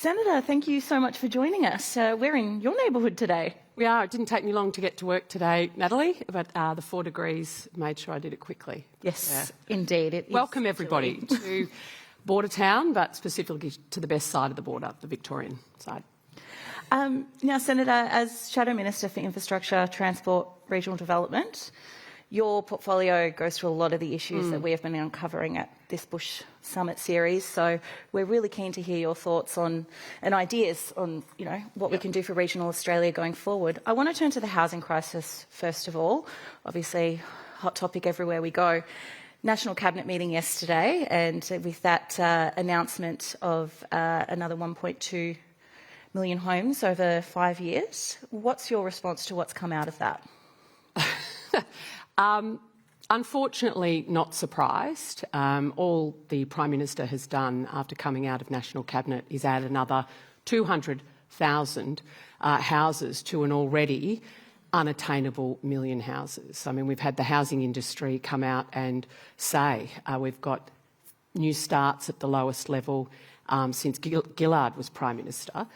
Senator, thank you so much for joining us. We're in your neighbourhood today. We are. It didn't take me long to get to work today, Natalie, but the 4 degrees made sure I did it quickly. Yes, indeed. Welcome everybody to border town, but specifically to the best side of the border, the Victorian side. Now, Senator, as Shadow Minister for Infrastructure, Transport, Regional Development, your portfolio goes through a lot of the issues that we have been uncovering at this Bush Summit series. So we're really keen to hear your thoughts on and ideas on, what we can do for regional Australia going forward. I want to turn to the housing crisis first of all. Obviously, hot topic everywhere we go. National Cabinet meeting yesterday, and with that announcement of another 1.2 million homes over 5 years. What's your response to what's come out of that? Unfortunately, not surprised. All the Prime Minister has done after coming out of National Cabinet is add another 200,000 houses to an already unattainable million houses. I mean, we've had the housing industry come out and say we've got new starts at the lowest level since Gillard was Prime Minister.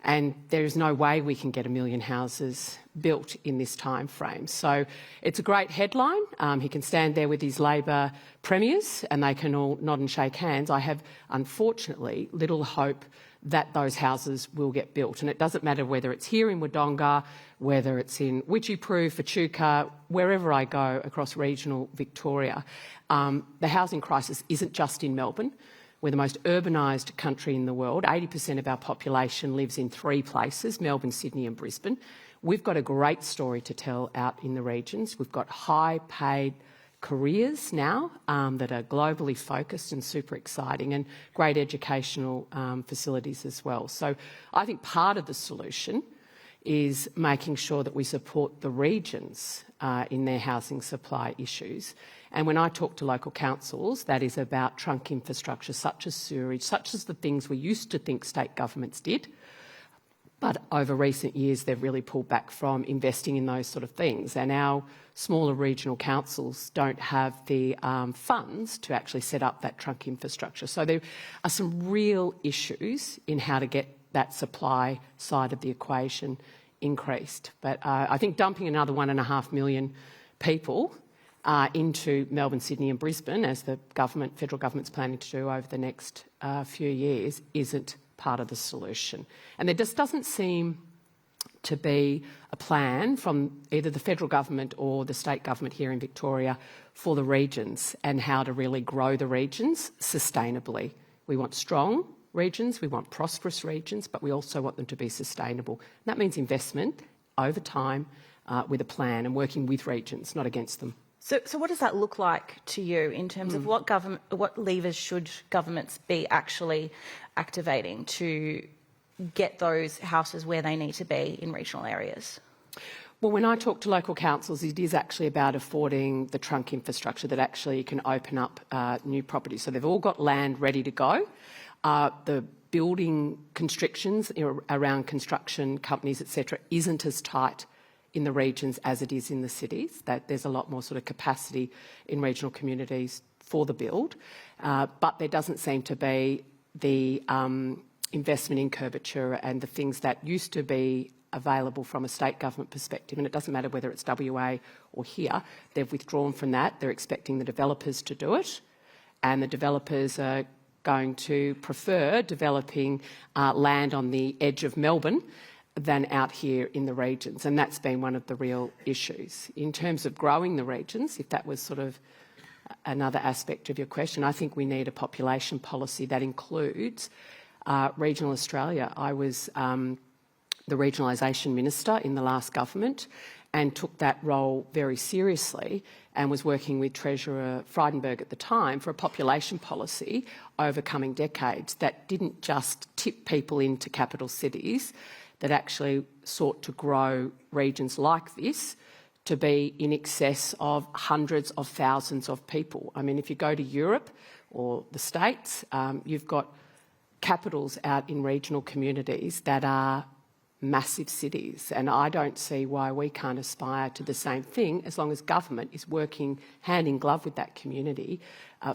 And there is no way we can get 1 million houses built in this time frame. So it's a great headline. He can stand there with his Labor premiers and they can all nod and shake hands. I have, unfortunately, little hope that those houses will get built. And it doesn't matter whether it's here in Wodonga, whether it's in Witchyproo, Echuca, wherever I go across regional Victoria. The housing crisis isn't just in Melbourne. We're the most urbanised country in the world. 80% of our population lives in 3 places, Melbourne, Sydney and Brisbane. We've got a great story to tell out in the regions. We've got high-paid careers now that are globally focused and super exciting, and great educational facilities as well. So I think part of the solution is making sure that we support the regions in their housing supply issues. And when I talk to local councils, that is about trunk infrastructure such as sewerage, such as the things we used to think state governments did. But over recent years, they've really pulled back from investing in those sort of things. And our smaller regional councils don't have the funds to actually set up that trunk infrastructure. So there are some real issues in how to get that supply side of the equation increased. But I think dumping another 1.5 million people into Melbourne, Sydney and Brisbane, as the federal government's planning to do over the next few years, isn't part of the solution. And there just doesn't seem to be a plan from either the federal government or the state government here in Victoria for the regions and how to really grow the regions sustainably. We want strong regions, we want prosperous regions, but we also want them to be sustainable. And that means investment over time with a plan and working with regions, not against them. So what does that look like to you in terms of what levers should governments be actually activating to get those houses where they need to be in regional areas? Well, when I talk to local councils, it is actually about affording the trunk infrastructure that actually can open up new properties. So they've all got land ready to go. The building constrictions around construction companies, etc., isn't as tight in the regions as it is in the cities. That there's a lot more sort of capacity in regional communities for the build, but there doesn't seem to be the investment in curvature and the things that used to be available from a state government perspective, and it doesn't matter whether it's WA or here. They've withdrawn from that. They're expecting the developers to do it, and the developers are going to prefer developing land on the edge of Melbourne than out here in the regions, and that's been one of the real issues. In terms of growing the regions, if that was sort of another aspect of your question, I think we need a population policy that includes regional Australia. I was the Regionalisation Minister in the last government and took that role very seriously and was working with Treasurer Frydenberg at the time for a population policy over coming decades that didn't just tip people into capital cities, that actually sought to grow regions like this to be in excess of hundreds of thousands of people. I mean, if you go to Europe or the States, you've got capitals out in regional communities that are massive cities, and I don't see why we can't aspire to the same thing as long as government is working hand in glove with that community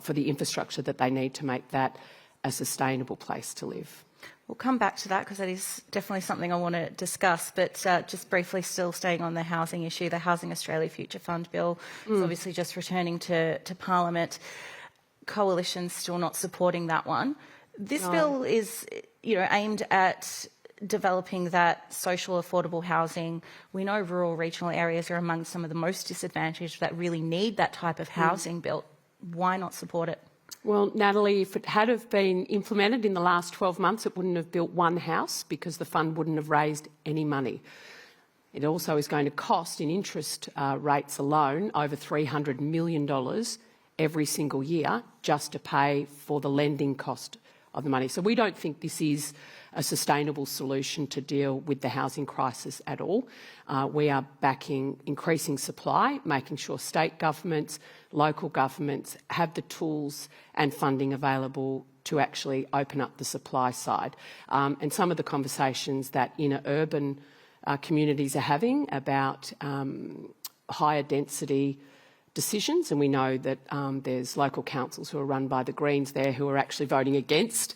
for the infrastructure that they need to make that a sustainable place to live. We'll come back to that because that is definitely something I want to discuss. But just briefly, still staying on the housing issue, the Housing Australia Future Fund bill is obviously just returning to Parliament. Coalition's still not supporting that one. This bill is, aimed at developing that social affordable housing. We know rural regional areas are among some of the most disadvantaged that really need that type of housing built. Why not support it? Well, Natalie, if it had have been implemented in the last 12 months, it wouldn't have built one house because the fund wouldn't have raised any money. It also is going to cost, in interest rates alone, over $300 million every single year just to pay for the lending cost of the money. So we don't think this is a sustainable solution to deal with the housing crisis at all. We are backing increasing supply, making sure state governments, local governments have the tools and funding available to actually open up the supply side. And some of the conversations that inner urban communities are having about higher density decisions, and we know that there's local councils who are run by the Greens there who are actually voting against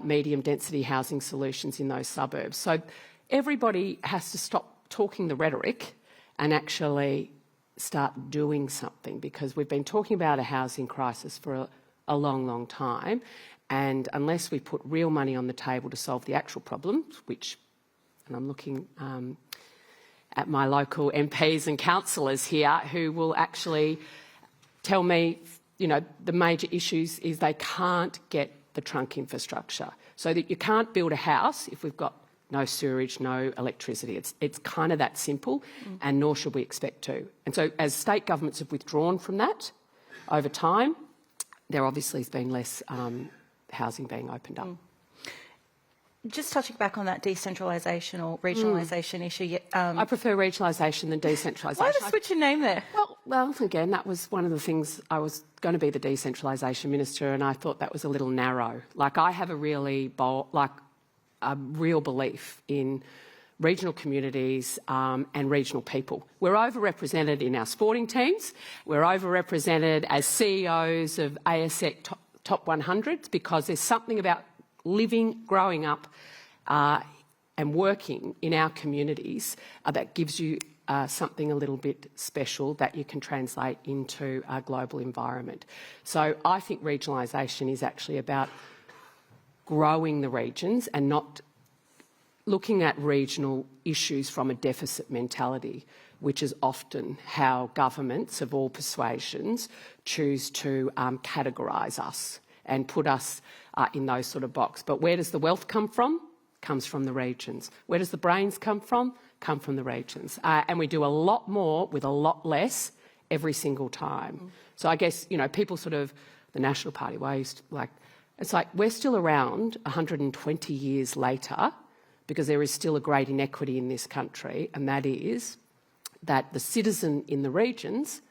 medium density housing solutions in those suburbs. So everybody has to stop talking the rhetoric and actually start doing something, because we've been talking about a housing crisis for a long, long time, and unless we put real money on the table to solve the actual problems, which, and I'm looking at my local MPs and councillors here who will actually tell me, the major issues is they can't get the trunk infrastructure. So that you can't build a house if we've got no sewerage, no electricity. It's kind of that simple, and nor should we expect to. And so as state governments have withdrawn from that over time, there obviously has been less housing being opened up. Just touching back on that decentralisation or regionalisation issue. I prefer regionalisation than decentralisation. Why the switch in name there? Well, again, that was one of the things. I was going to be the decentralisation minister, and I thought that was a little narrow. Like, I have a really a real belief in regional communities and regional people. We're overrepresented in our sporting teams. We're overrepresented as CEOs of ASX top 100s because there's something about living, growing up and working in our communities that gives you something a little bit special that you can translate into a global environment. So I think regionalisation is actually about growing the regions and not looking at regional issues from a deficit mentality, which is often how governments of all persuasions choose to categorise us and put us in those sort of boxes. But where does the wealth come from? Comes from the regions. Where does the brains come from? Come from the regions. And we do a lot more with a lot less every single time. So I guess, people sort of, the National Party, it's like we're still around 120 years later because there is still a great inequity in this country, and that is that the citizen in the regions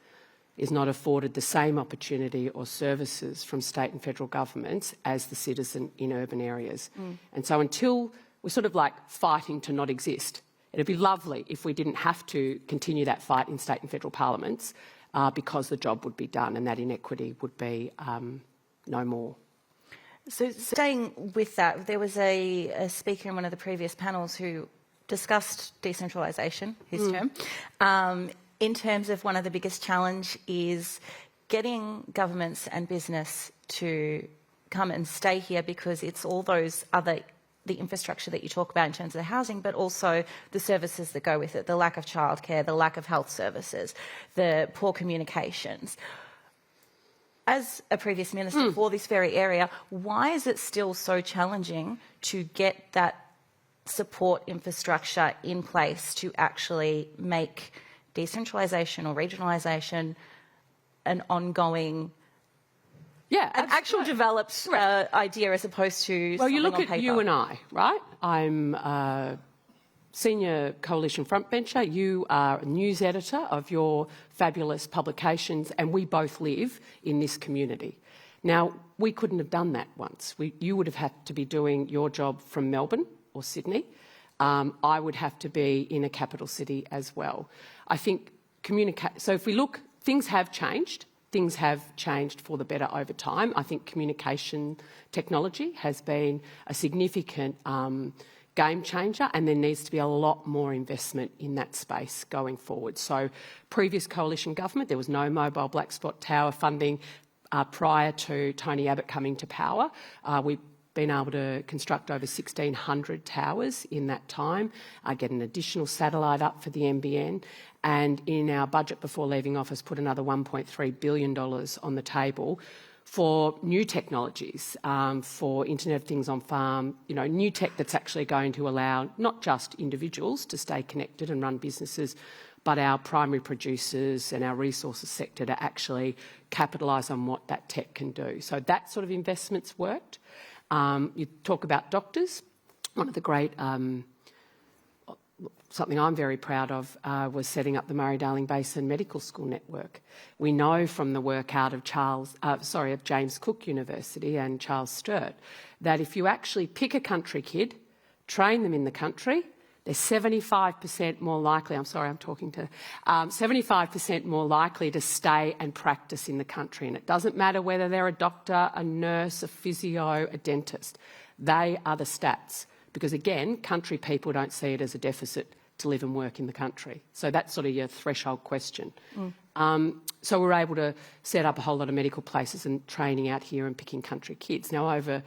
is not afforded the same opportunity or services from state and federal governments as the citizen in urban areas. And so until we're sort of like fighting to not exist, it'd be lovely if we didn't have to continue that fight in state and federal parliaments because the job would be done and that inequity would be no more. So staying with that, there was a speaker in one of the previous panels who discussed decentralisation, his term, in terms of one of the biggest challenge is getting governments and business to come and stay here, because it's all those the infrastructure that you talk about in terms of the housing, but also the services that go with it, the lack of childcare, the lack of health services, the poor communications. As a previous minister for this very area, why is it still so challenging to get that support infrastructure in place to actually make decentralisation or regionalisation an ongoing, an actual developed idea as opposed to well, you look on at paper? You and I, right? I'm a senior coalition frontbencher. You are a news editor of your fabulous publications, and we both live in this community. Now, we couldn't have done that once. You would have had to be doing your job from Melbourne or Sydney. I would have to be in a capital city as well. I think so if we look, things have changed things have changed for the better over time. I think communication technology has been a significant game changer, and there needs to be a lot more investment in that space going forward. So previous coalition government, there was no mobile black spot tower funding prior to Tony Abbott coming to power. We've been able to construct over 1,600 towers in that time, get an additional satellite up for the NBN, and in our budget before leaving office put another $1.3 billion on the table for new technologies, for Internet of Things on farm, new tech that's actually going to allow not just individuals to stay connected and run businesses, but our primary producers and our resources sector to actually capitalise on what that tech can do. So that sort of investment's worked. You talk about doctors. One of the great, something I'm very proud of was setting up the Murray-Darling Basin Medical School Network. We know from the work out of James Cook University and Charles Sturt that if you actually pick a country kid, train them in the country, they're 75% more likely, 75% more likely to stay and practice in the country. And it doesn't matter whether they're a doctor, a nurse, a physio, a dentist. They are the stats. Because again, country people don't see it as a deficit to live and work in the country. So that's sort of your threshold question. So we're able to set up a whole lot of medical places and training out here and picking country kids. Now, over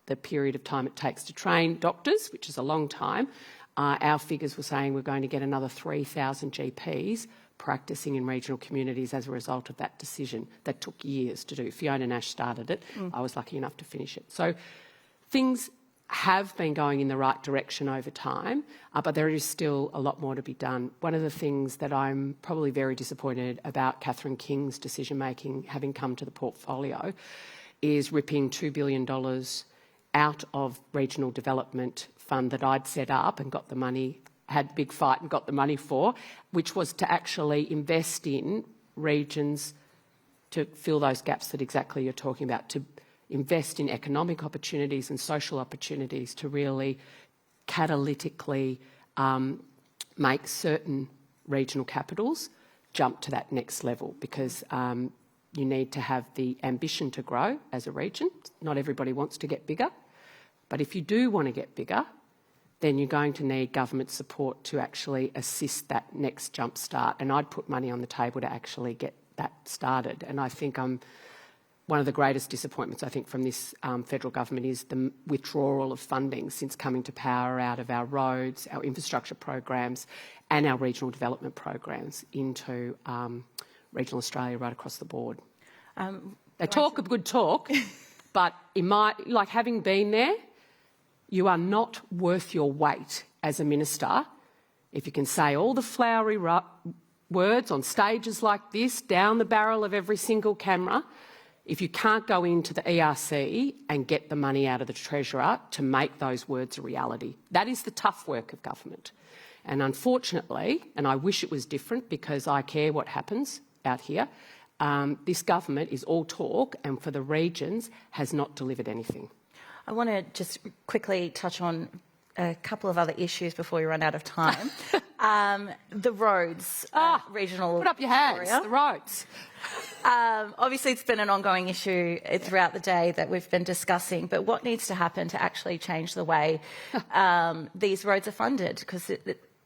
the period of time it takes to train doctors, which is a long time, our figures were saying we're going to get another 3,000 GPs practising in regional communities as a result of that decision. That took years to do. Fiona Nash started it. I was lucky enough to finish it. So things have been going in the right direction over time, but there is still a lot more to be done. One of the things that I'm probably very disappointed about Catherine King's decision-making having come to the portfolio is ripping $2 billion out of regional development fund that I'd set up and got the money, had a big fight and got the money for, which was to actually invest in regions to fill those gaps that exactly you're talking about, to invest in economic opportunities and social opportunities to really catalytically make certain regional capitals jump to that next level, because you need to have the ambition to grow as a region. Not everybody wants to get bigger, but if you do want to get bigger, then you're going to need government support to actually assist that next jump start. And I'd put money on the table to actually get that started. And I think one of the greatest disappointments, I think, from this federal government is the withdrawal of funding since coming to power out of our roads, our infrastructure programs and our regional development programs into regional Australia right across the board. They talk a good talk, but having been there, you are not worth your weight as a minister if you can say all the flowery words on stages like this, down the barrel of every single camera, if you can't go into the ERC and get the money out of the Treasurer to make those words a reality. That is the tough work of government. And unfortunately, and I wish it was different because I care what happens out here, this government is all talk and for the regions has not delivered anything. I want to just quickly touch on a couple of other issues before we run out of time. The roads, regional... Put up your hands, the roads. Obviously, it's been an ongoing issue throughout the day that we've been discussing, but what needs to happen to actually change the way these roads are funded? Because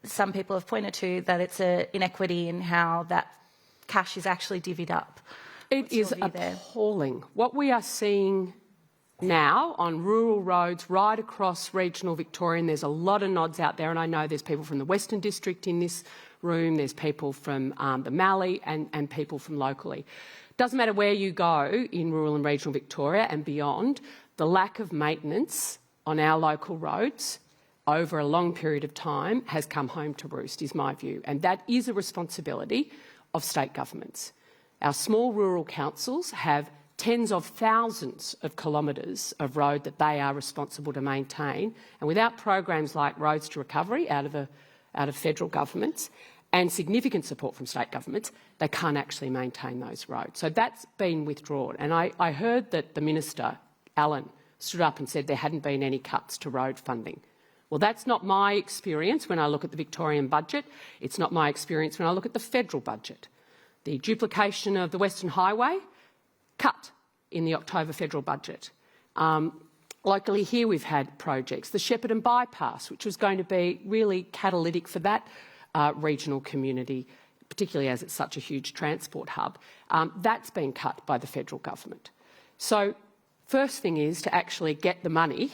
some people have pointed to that it's an inequity in how that cash is actually divvied up. It is appalling. What we are seeing now on rural roads right across regional Victoria, and there's a lot of nods out there, and I know there's people from the Western District in this room, there's people from the Mallee and people from locally. Doesn't matter where you go in rural and regional Victoria and beyond, the lack of maintenance on our local roads over a long period of time has come home to roost, is my view, and that is a responsibility of state governments. Our small rural councils have tens of thousands of kilometres of road that they are responsible to maintain, and without programs like Roads to Recovery out of federal governments and significant support from state governments, they can't actually maintain those roads. So that's been withdrawn. And I heard that the Minister, Allan, stood up and said there hadn't been any cuts to road funding. Well, that's not my experience when I look at the Victorian budget. It's not my experience when I look at the federal budget. The duplication of the Western Highway, cut in the October federal budget. Locally here we've had projects, the Shepparton Bypass, which was going to be really catalytic for that regional community, particularly as it's such a huge transport hub. That's been cut by the federal government. So first thing is to actually get the money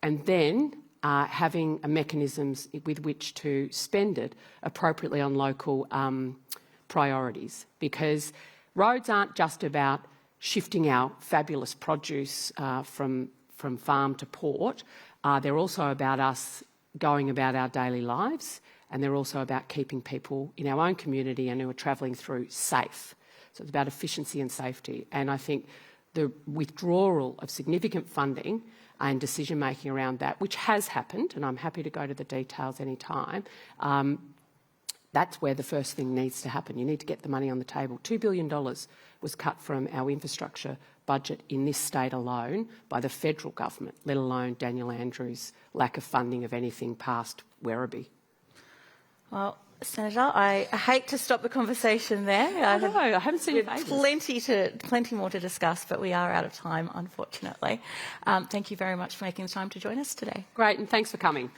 and then having mechanisms with which to spend it appropriately on local priorities, because roads aren't just about shifting our fabulous produce from farm to port. They're also about us going about our daily lives, and they're also about keeping people in our own community and who are travelling through safe. So it's about efficiency and safety. And I think the withdrawal of significant funding and decision-making around that, which has happened, and I'm happy to go to the details any time, that's where the first thing needs to happen. You need to get the money on the table. $2 billion was cut from our infrastructure budget in this state alone by the federal government, let alone Daniel Andrews' lack of funding of anything past Werribee. Well, Senator, I hate to stop the conversation there. I know, I haven't seen you for ages. Plenty more to discuss, but we are out of time, unfortunately. Thank you very much for making the time to join us today. Great, and thanks for coming.